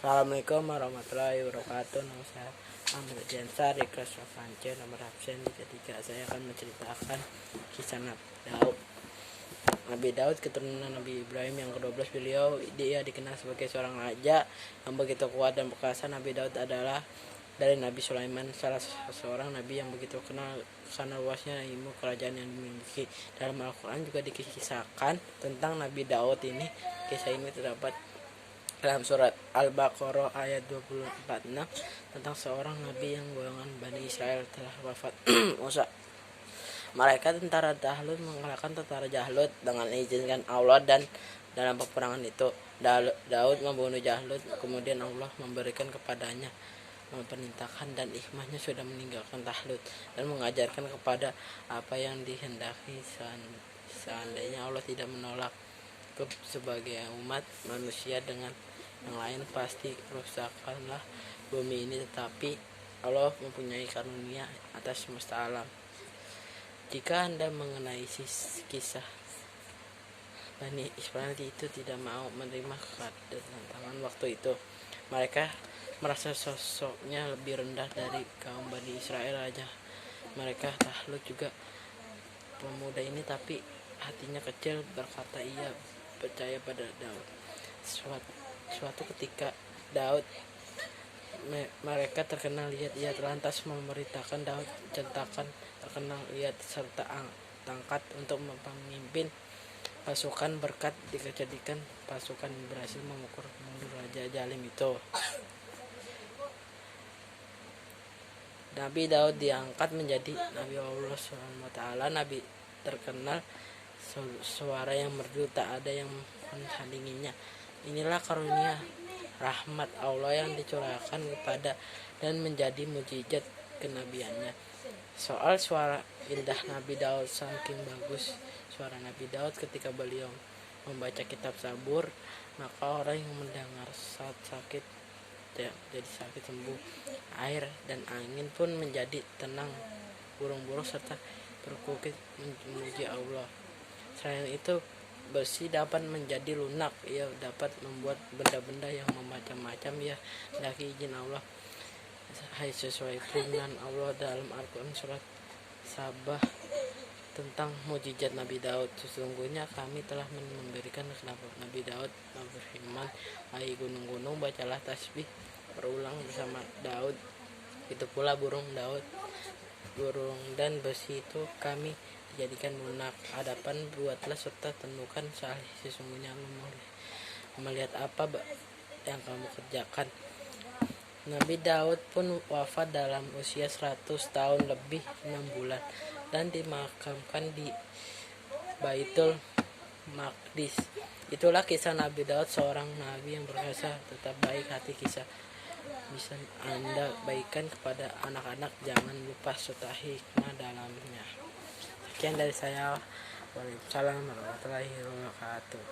Assalamualaikum warahmatullahi wabarakatuh. Nama saya Ahmad Jansar di kelas Rafanca nomor absen 3. Saya akan menceritakan kisah Nabi Daud. Nabi Daud keturunan Nabi Ibrahim yang ke-12. Dia dikenal sebagai seorang raja yang begitu kuat dan perkasa. Nabi Daud adalah dari Nabi Sulaiman, salah seorang nabi yang begitu kenal karena luasnya ilmu kerajaan yang dimiliki. Dalam Al-Quran juga dikisahkan tentang Nabi Daud ini. Kisah ini terdapat dalam surat Al-Baqarah ayat 246 tentang seorang nabi yang golongan Bani Israel telah wafat. Musa, mereka tentara Dahlut mengalahkan tentara Jahlut dengan diizinkan Allah, dan dalam peperangan itu Daud membunuh Jahlut. Kemudian Allah memberikan kepadanya memerintahkan dan hikmahnya sudah meninggalkan Dahlut dan mengajarkan kepada apa yang dihendaki. Seandainya Allah tidak menolak sebagai umat manusia dengan yang lain, pasti rusakkanlah bumi ini, tetapi Allah mempunyai karunia atas semesta alam. Jika Anda mengenai kisah Bani Israel itu tidak mau menerima tantangan waktu itu, mereka merasa sosoknya lebih rendah dari kaum Bani Israel aja. Mereka takluk juga pemuda ini, tapi hatinya kecil, berkata ia percaya pada Daud. Suatu ketika Daud mereka terkenal lihat, ia lantas memerintahkan Daud cetakan terkenal lihat serta tangkat untuk memimpin pasukan. Berkat dijadikan pasukan berhasil memukul mundur Raja Zalim itu. Nabi Daud diangkat menjadi Nabi Allah SWT. Nabi terkenal suara yang merdu, tak ada yang mensandinginya. Inilah karunia rahmat Allah yang dicurahkan kepada dan menjadi mukjizat kenabiannya. Soal suara indah Nabi Daud, saking bagus suara Nabi Daud ketika beliau membaca kitab Zabur, maka orang yang mendengar saat sakit jadi sakit sembuh. Air dan angin pun menjadi tenang, burung-burung serta berkukit memuji Allah. Selain itu, besi dapat menjadi lunak. Ia dapat membuat benda-benda yang macam-macam ya dari izin Allah. Hai, sesuai firman Allah dalam Al-Quran surat Sabah tentang mukjizat Nabi Daud. Sesungguhnya kami telah memberikan kepada Nabi Daud berfirman, hai gunung-gunung, bacalah tasbih berulang bersama Daud. Itu pula burung dan besi itu kami jadikan lunak. Hadapan buatlah serta tentukan salih, sesungguhnya melihat apa yang kamu kerjakan. Nabi Daud pun wafat dalam usia 100 tahun lebih 6 bulan dan dimakamkan di Baitul Maqdis. Itulah kisah Nabi Daud, seorang nabi yang berkasa tetap baik hati. Kisah bisa Anda baikkan kepada anak-anak, jangan lupa serta hikmah dalamnya. Sekian dari saya. Waalaikumsalam warahmatullahi wabarakatuh.